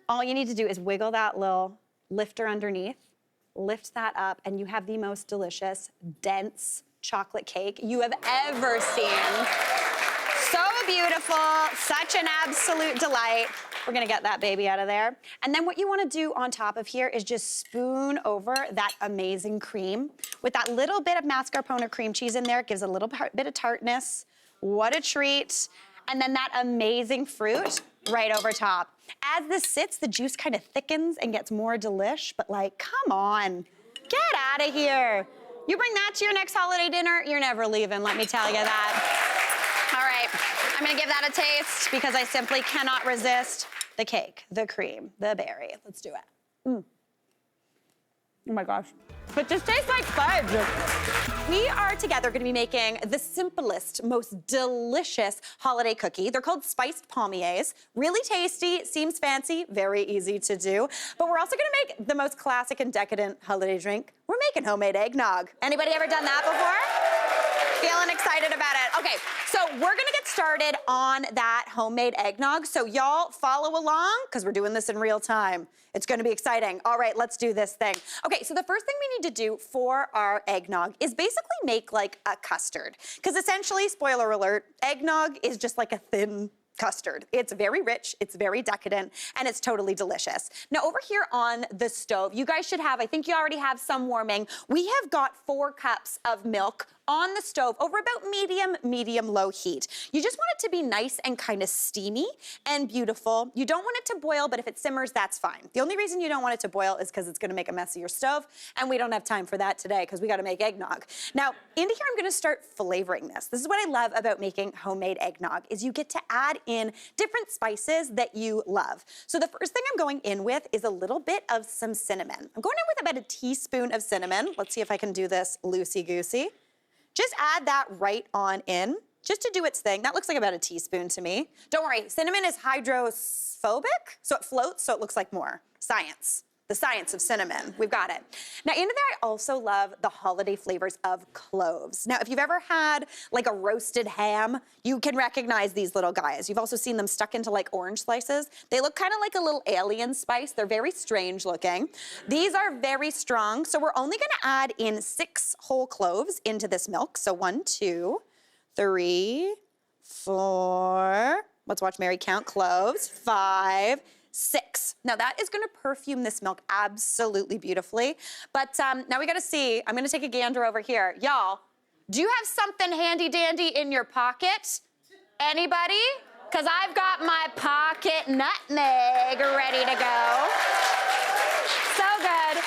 all you need to do is wiggle that little lifter underneath, lift that up, and you have the most delicious, dense chocolate cake you have ever seen. So beautiful, such an absolute delight. We're gonna get that baby out of there. And then what you wanna do on top of here is just spoon over that amazing cream. With that little bit of mascarpone or cream cheese in there, it gives a little bit of tartness. What a treat. And then that amazing fruit right over top. As this sits, the juice kind of thickens and gets more delish, but like, come on, get out of here. You bring that to your next holiday dinner, you're never leaving, let me tell you that. All right, I'm gonna give that a taste because I simply cannot resist. the cake, the cream, the berry. Let's do it. Oh my gosh. It just tastes like fudge. We are together gonna be making the simplest, most delicious holiday cookie. They're called spiced Palmiers. Really tasty, seems fancy, very easy to do. But we're also gonna make the most classic and decadent holiday drink. We're making homemade eggnog. Anybody ever done that before? Feeling excited about it. Okay, so we're gonna get started on that homemade eggnog. So y'all follow along, because we're doing this in real time. It's gonna be exciting. All right, let's do this thing. Okay, so the first thing we need to do for our eggnog is basically make like a custard. Because essentially, spoiler alert, eggnog is just like a thin custard. It's very rich, it's very decadent, and it's totally delicious. Now over here on the stove, you guys should have, I think you already have some warming. We have got 4 cups of milk on the stove over about medium-low heat. You just want it to be nice and kind of steamy and beautiful. You don't want it to boil, but if it simmers, that's fine. The only reason you don't want it to boil is because it's gonna make a mess of your stove, and we don't have time for that today because we gotta make eggnog. Now, into here I'm gonna start flavoring this. This is what I love about making homemade eggnog, is you get to add in different spices that you love. So the first thing I'm going in with is a little bit of some cinnamon. I'm going in with about a teaspoon of cinnamon. Let's see if I can do this loosey-goosey. Just add that right on in, just to do its thing. That looks like about a teaspoon to me. Don't worry, cinnamon is hydrophobic, so it floats, so it looks like more. Science. The science of cinnamon, we've got it. Now into there, I also love the holiday flavors of cloves. Now, if you've ever had like a roasted ham, you can recognize these little guys. You've also seen them stuck into like orange slices. They look kind of like a little alien spice. They're very strange looking. These are very strong, so we're only gonna add in 6 whole cloves into this milk. So 1, 2, 3, 4, let's watch Mary count cloves, 5, 6. Now that is gonna perfume this milk absolutely beautifully. But now we gotta see, I'm gonna take a gander over here. Y'all, do you have something handy dandy in your pocket? Anybody? Because I've got my pocket nutmeg ready to go. So good.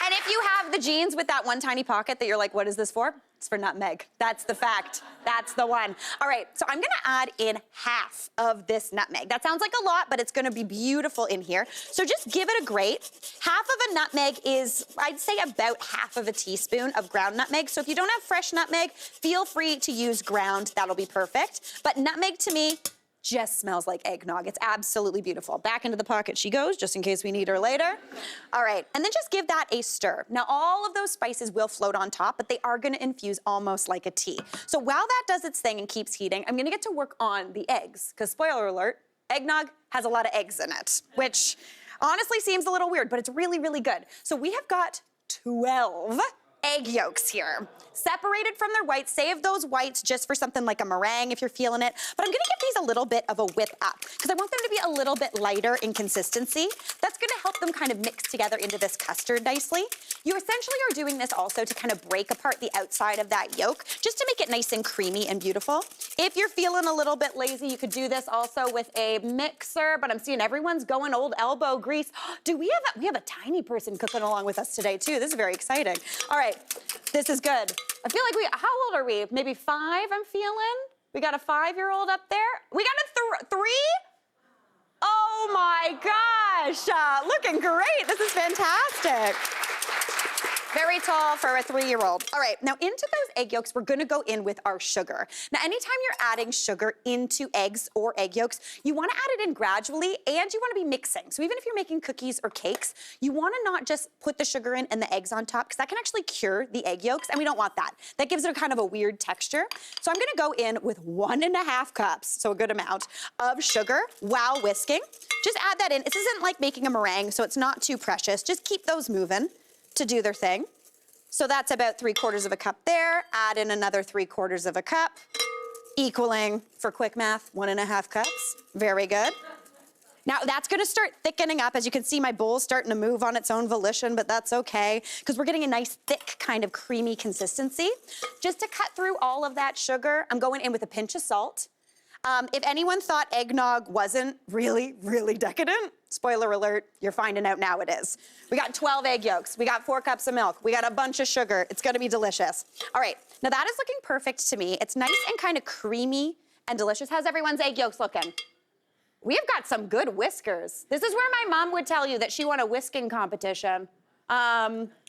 And if you have the jeans with that one tiny pocket that you're like, what is this for? It's for nutmeg. That's the fact. That's the one. All right, so I'm gonna add in half of this nutmeg. That sounds like a lot, but it's gonna be beautiful in here. So just give it a grate. Half of a nutmeg is, I'd say, about half of a teaspoon of ground nutmeg. So if you don't have fresh nutmeg, feel free to use ground. That'll be perfect. But nutmeg to me just smells like eggnog. It's absolutely beautiful. Back into the pocket she goes, just in case we need her later. All right, and then just give that a stir. Now, all of those spices will float on top, but they are gonna infuse almost like a tea. So while that does its thing and keeps heating, I'm gonna get to work on the eggs, because spoiler alert, eggnog has a lot of eggs in it, which honestly seems a little weird, but it's really, really good. So we have got 12 egg yolks here, separated from their whites. Save those whites just for something like a meringue if you're feeling it. But I'm gonna give these a little bit of a whip up because I want them to be a little bit lighter in consistency. That's gonna help them kind of mix together into this custard nicely. You essentially are doing this also to kind of break apart the outside of that yolk, just to make it nice and creamy and beautiful. If you're feeling a little bit lazy, you could do this also with a mixer, but I'm seeing everyone's going old elbow grease. We have a tiny person cooking along with us today too. This is very exciting. All right. This is good. I feel like how old are we? Maybe 5, I'm feeling? We got a 5-year-old up there? We got a 3? Oh my gosh, looking great. This is fantastic. Very tall for a 3-year-old. All right, now into those egg yolks, we're gonna go in with our sugar. Now, anytime you're adding sugar into eggs or egg yolks, you wanna add it in gradually and you wanna be mixing. So even if you're making cookies or cakes, you wanna not just put the sugar in and the eggs on top, because that can actually cure the egg yolks, and we don't want that. That gives it a kind of a weird texture. So I'm gonna go in with 1.5 cups, so a good amount, of sugar while whisking. Just add that in. This isn't like making a meringue, so it's not too precious. Just keep those moving to do their thing. So that's about 3/4 of a cup there. Add in another 3/4 of a cup, equaling, for quick math, 1.5 cups. Very good. Now that's gonna start thickening up. As you can see, my bowl's starting to move on its own volition, but that's okay, because we're getting a nice thick kind of creamy consistency. Just to cut through all of that sugar, I'm going in with a pinch of salt. If anyone thought eggnog wasn't really, really decadent, spoiler alert, you're finding out now it is. We got 12 egg yolks. We got 4 cups of milk. We got a bunch of sugar. It's gonna be delicious. All right, now that is looking perfect to me. It's nice and kind of creamy and delicious. How's everyone's egg yolks looking? We've got some good whiskers. This is where my mom would tell you that she won a whisking competition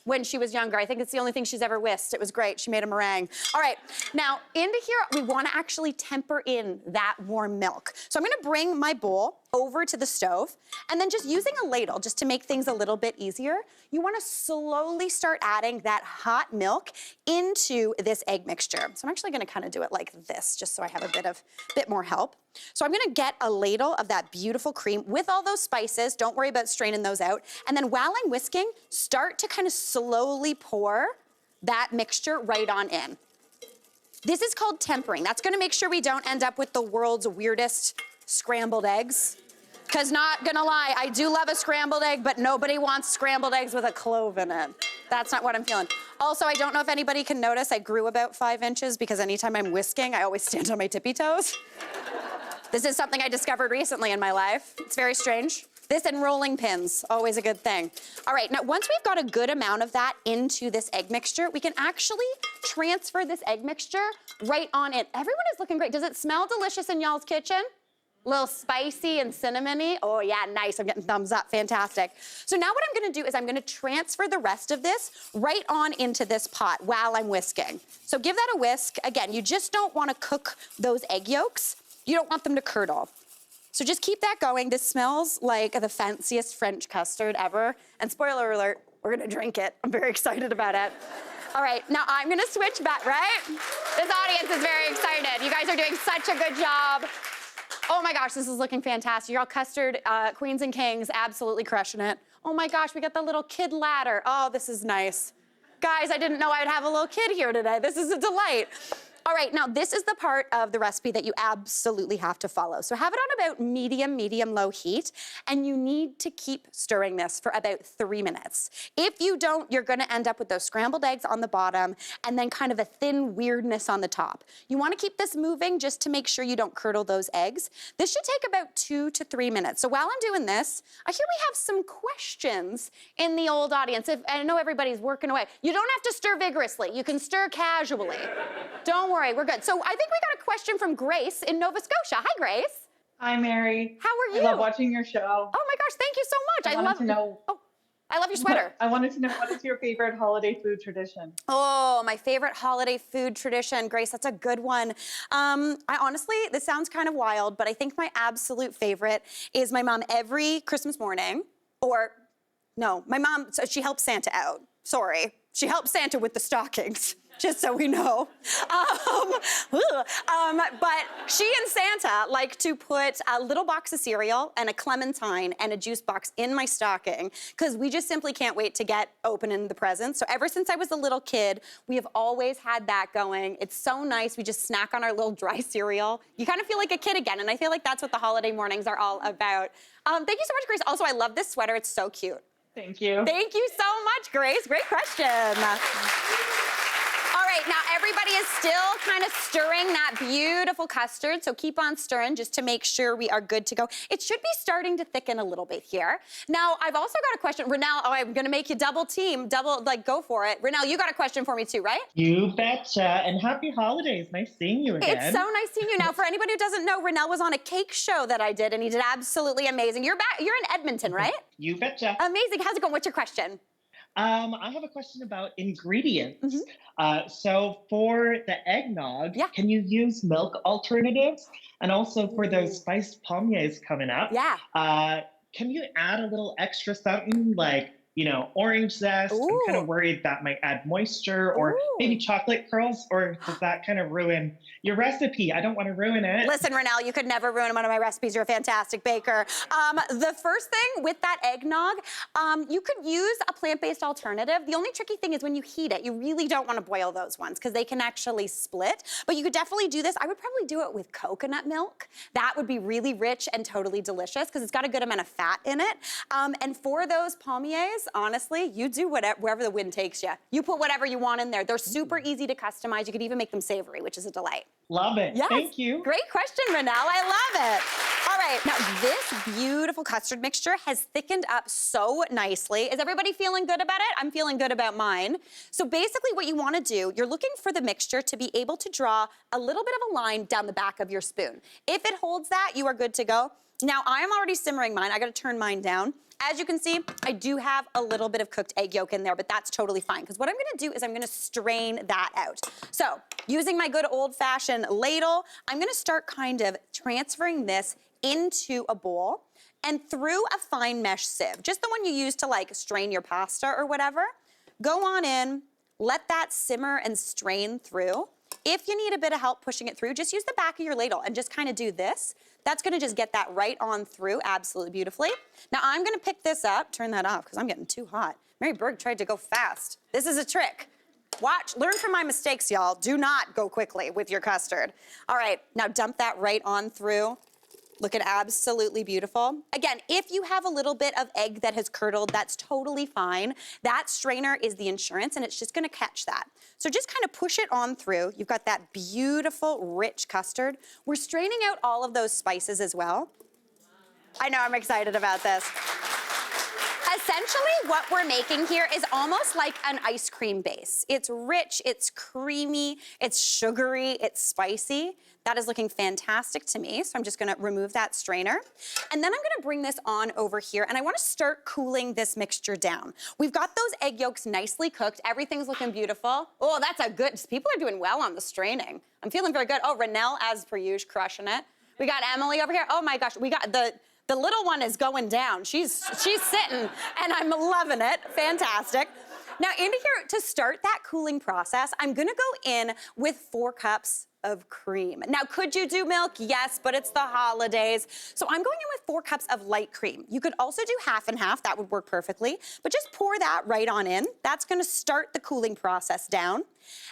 when she was younger. I think it's the only thing she's ever whisked. It was great. She made a meringue. All right, now into here, we want to actually temper in that warm milk. So I'm going to bring my bowl over to the stove, and then just using a ladle just to make things a little bit easier, you want to slowly start adding that hot milk into this egg mixture. So I'm actually going to kind of do it like this, just so I have a bit more help. So I'm going to get a ladle of that beautiful cream with all those spices. Don't worry about straining those out. And then while I'm whisking, start to kind of slowly pour that mixture right on in. This is called tempering. That's going to make sure we don't end up with the world's weirdest scrambled eggs. Because not gonna lie, I do love a scrambled egg, but nobody wants scrambled eggs with a clove in it. That's not what I'm feeling. Also, I don't know if anybody can notice, I grew about 5 inches because anytime I'm whisking, I always stand on my tippy toes. This is something I discovered recently in my life. It's very strange. This and rolling pins, always a good thing. All right, now once we've got a good amount of that into this egg mixture, we can actually transfer this egg mixture right on in. Everyone is looking great. Does it smell delicious in y'all's kitchen? A little spicy and cinnamony. Oh yeah, nice, I'm getting thumbs up, fantastic. So now what I'm gonna do is I'm gonna transfer the rest of this right on into this pot while I'm whisking. So give that a whisk. Again, you just don't wanna cook those egg yolks. You don't want them to curdle. So just keep that going. This smells like the fanciest French custard ever. And spoiler alert, we're gonna drink it. I'm very excited about it. All right, now I'm gonna switch back, right? This audience is very excited. You guys are doing such a good job. Oh my gosh, this is looking fantastic. You're all custard queens and kings, absolutely crushing it. Oh my gosh, we got the little kid ladder. Oh, this is nice. Guys, I didn't know I'd have a little kid here today. This is a delight. All right, now this is the part of the recipe that you absolutely have to follow. So have it on about medium-low heat, and you need to keep stirring this for about 3 minutes. If you don't, you're gonna end up with those scrambled eggs on the bottom and then kind of a thin weirdness on the top. You wanna keep this moving just to make sure you don't curdle those eggs. This should take about 2 to 3 minutes. So while I'm doing this, I hear we have some questions in the old audience. I know everybody's working away. You don't have to stir vigorously. You can stir casually. Don't worry, we're good. So I think we got a question from Grace in Nova Scotia. Hi, Grace. Hi, Mary. How are you? I love watching your show. Oh my gosh, thank you so much. I wanted to know. Oh, I love your sweater. I wanted to know, what is your favorite holiday food tradition? Oh, my favorite holiday food tradition. Grace, that's a good one. I honestly, this sounds kind of wild, but I think my absolute favorite is my mom every Christmas morning, my mom, so she helps Santa out. Sorry. She helps Santa with the stockings. Just so we know. But she and Santa like to put a little box of cereal and a clementine and a juice box in my stocking because we just simply can't wait to get opening the presents. So ever since I was a little kid, we have always had that going. It's so nice. We just snack on our little dry cereal. You kind of feel like a kid again, and I feel like that's what the holiday mornings are all about. Thank you so much, Grace. Also, I love this sweater. It's so cute. Thank you. Thank you so much, Grace. Great question. All right, now everybody is still kind of stirring that beautiful custard, so keep on stirring just to make sure we are good to go. It should be starting to thicken a little bit here. Now, I've also got a question. Renelle, I'm gonna make you double team, go for it. Renelle, you got a question for me too, right? You betcha, and happy holidays. Nice seeing you again. It's so nice seeing you. Now, for anybody who doesn't know, Renelle was on a cake show that I did, and he did absolutely amazing. You're in Edmonton, right? You betcha. Amazing, how's it going? What's your question? I have a question about ingredients. So for the eggnog, can you use milk alternatives? And also for those spiced palmiers coming up, can you add a little extra something like, orange zest? I'm kind of worried that might add moisture, or maybe chocolate curls, or does that kind of ruin your recipe? I don't want to ruin it. Listen, Renelle, you could never ruin one of my recipes. You're a fantastic baker. The first thing with that eggnog, you could use a plant-based alternative. The only tricky thing is when you heat it, you really don't want to boil those ones because they can actually split. But you could definitely do this. I would probably do it with coconut milk. That would be really rich and totally delicious because it's got a good amount of fat in it. And for those palmiers, honestly, you do wherever the wind takes you. You put whatever you want in there. They're super easy to customize. You could even make them savory, which is a delight. Love it. Yes. Thank you. Great question, Renelle. I love it. All right, now this beautiful custard mixture has thickened up so nicely. Is everybody feeling good about it? I'm feeling good about mine. So basically what you want to do, you're looking for the mixture to be able to draw a little bit of a line down the back of your spoon. If it holds that, you are good to go. Now, I am already simmering mine. I gotta turn mine down. As you can see, I do have a little bit of cooked egg yolk in there, but that's totally fine, because what I'm gonna do is I'm gonna strain that out. So, using my good old-fashioned ladle, I'm gonna start kind of transferring this into a bowl and through a fine mesh sieve, just the one you use to like strain your pasta or whatever. Go on in, let that simmer and strain through. If you need a bit of help pushing it through, just use the back of your ladle and just kind of do this. That's gonna just get that right on through absolutely beautifully. Now I'm gonna pick this up, turn that off because I'm getting too hot. Mary Berg tried to go fast. This is a trick. Watch, learn from my mistakes, y'all. Do not go quickly with your custard. All right, now dump that right on through. Looking absolutely beautiful. Again, if you have a little bit of egg that has curdled, that's totally fine. That strainer is the insurance and it's just gonna catch that. So just kind of push it on through. You've got that beautiful, rich custard. We're straining out all of those spices as well. I know, I'm excited about this. Essentially, what we're making here is almost like an ice cream base. It's rich, it's creamy, it's sugary, it's spicy. That is looking fantastic to me, so I'm just gonna remove that strainer. And then I'm gonna bring this on over here, and I wanna start cooling this mixture down. We've got those egg yolks nicely cooked. Everything's looking beautiful. Oh, that's a good, people are doing well on the straining. I'm feeling very good. Oh, Renelle, as per usual, crushing it. We got Emily over here. Oh my gosh, we got the little one is going down. She's sitting, and I'm loving it. Fantastic. Now, into here, to start that cooling process, I'm gonna go in with 4 cups of cream. Now, could you do milk? Yes, but it's the holidays. So I'm going in with 4 cups of light cream. You could also do half and half, that would work perfectly, but just pour that right on in. That's gonna start the cooling process down.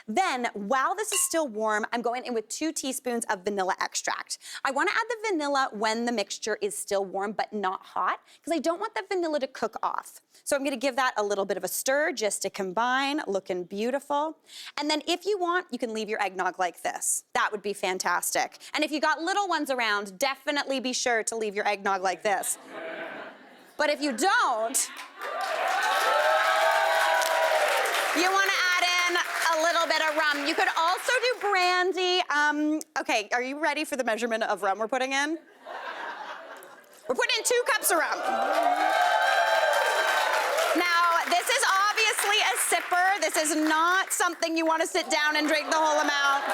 Then, while this is still warm, I'm going in with 2 teaspoons of vanilla extract. I wanna add the vanilla when the mixture is still warm but not hot, because I don't want the vanilla to cook off. So I'm gonna give that a little bit of a stir just to combine, looking beautiful. And then if you want, you can leave your eggnog like this. That would be fantastic. And if you got little ones around, definitely be sure to leave your eggnog like this. But if you don't, you wanna add in a little bit of rum. You could also do brandy. Okay, are you ready for the measurement of rum we're putting in? We're putting in 2 cups of rum. Now, this is obviously a sipper. This is not something you want to sit down and drink the whole amount.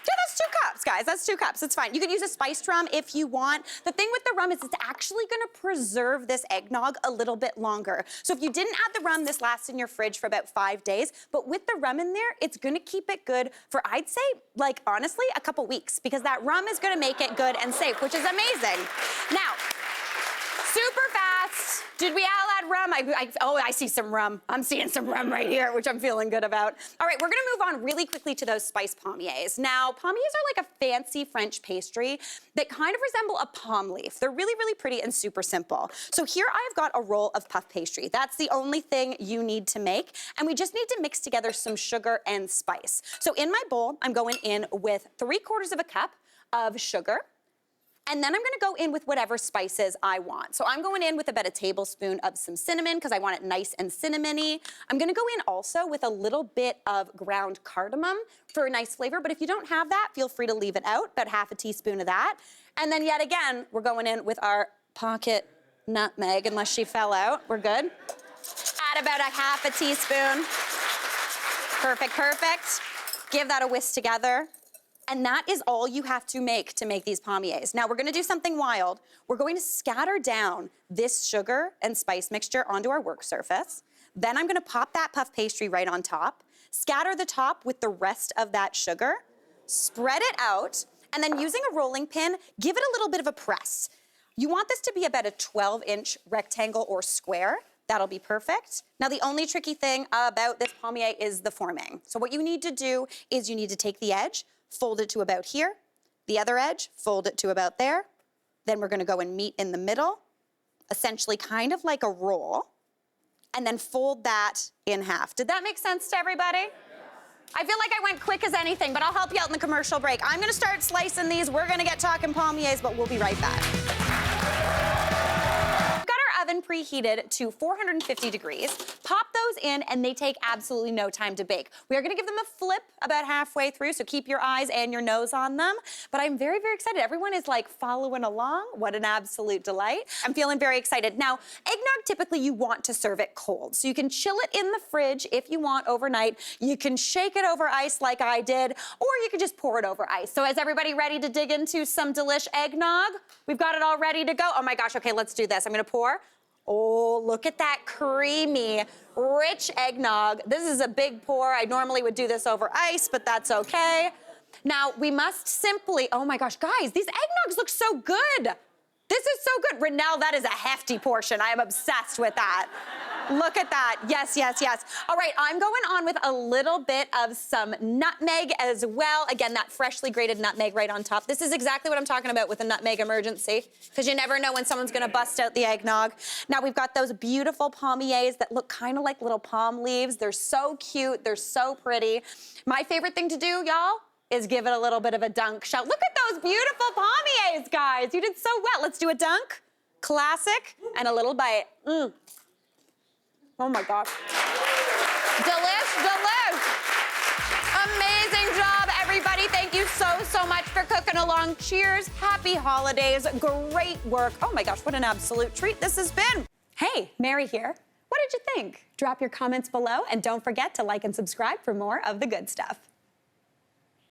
Yeah, that's 2 cups, guys. That's 2 cups. It's fine. You could use a spiced rum if you want. The thing with the rum is it's actually going to preserve this eggnog a little bit longer. So if you didn't add the rum, this lasts in your fridge for about 5 days. But with the rum in there, it's going to keep it good for, I'd say, like, honestly, a couple weeks, because that rum is going to make it good and safe, which is amazing. Now, super fast. Did we all add rum? I see some rum. I'm seeing some rum right here, which I'm feeling good about. All right, we're gonna move on really quickly to those spiced palmiers. Now, palmiers are like a fancy French pastry that kind of resemble a palm leaf. They're really, really pretty and super simple. So here I've got a roll of puff pastry. That's the only thing you need to make. And we just need to mix together some sugar and spice. So in my bowl, I'm going in with 3/4 of a cup of sugar. And then I'm gonna go in with whatever spices I want. So I'm going in with about a tablespoon of some cinnamon because I want it nice and cinnamony. I'm gonna go in also with a little bit of ground cardamom for a nice flavor, but if you don't have that, feel free to leave it out, about 1/2 teaspoon of that. And then yet again, we're going in with our pocket nutmeg, unless she fell out, we're good. Add about a 1/2 teaspoon. Perfect, perfect. Give that a whisk together. And that is all you have to make these palmiers. Now we're gonna do something wild. We're going to scatter down this sugar and spice mixture onto our work surface. Then I'm gonna pop that puff pastry right on top, scatter the top with the rest of that sugar, spread it out, and then using a rolling pin, give it a little bit of a press. You want this to be about a 12-inch rectangle or square. That'll be perfect. Now the only tricky thing about this palmier is the forming. So what you need to do is you need to take the edge, fold it to about here, the other edge, fold it to about there. Then we're gonna go and meet in the middle, essentially kind of like a roll, and then fold that in half. Did that make sense to everybody? I feel like I went quick as anything, but I'll help you out in the commercial break. I'm gonna start slicing these. We're gonna get talking palmiers, but we'll be right back. We've got our oven preheated to 450 degrees. Pop those in, and they take absolutely no time to bake. We are gonna give them a flip about halfway through, so keep your eyes and your nose on them. But I'm very, very excited. Everyone is like following along. What an absolute delight. I'm feeling very excited. Now, eggnog, typically you want to serve it cold. So you can chill it in the fridge if you want overnight. You can shake it over ice like I did, or you can just pour it over ice. So is everybody ready to dig into some delish eggnog? We've got it all ready to go. Oh my gosh, okay, let's do this. I'm gonna pour. Oh, look at that creamy, rich eggnog. This is a big pour. I normally would do this over ice, but that's okay. Now, we must simply, oh my gosh, guys, these eggnogs look so good. This is so good. Renelle, that is a hefty portion. I am obsessed with that. Look at that. Yes, yes, yes. All right, I'm going on with a little bit of some nutmeg as well. Again, that freshly grated nutmeg right on top. This is exactly what I'm talking about with a nutmeg emergency, because you never know when someone's gonna bust out the eggnog. Now, we've got those beautiful palmiers that look kind of like little palm leaves. They're so cute. They're so pretty. My favorite thing to do, y'all, is give it a little bit of a dunk shot. Look at those beautiful palmiers, guys. You did so well. Let's do a dunk, classic, and a little bite. Oh my gosh. Delish, delish. Amazing job, everybody. Thank you so, so much for cooking along. Cheers, happy holidays, great work. Oh my gosh, what an absolute treat this has been. Hey, Mary here. What did you think? Drop your comments below, and don't forget to like and subscribe for more of the good stuff.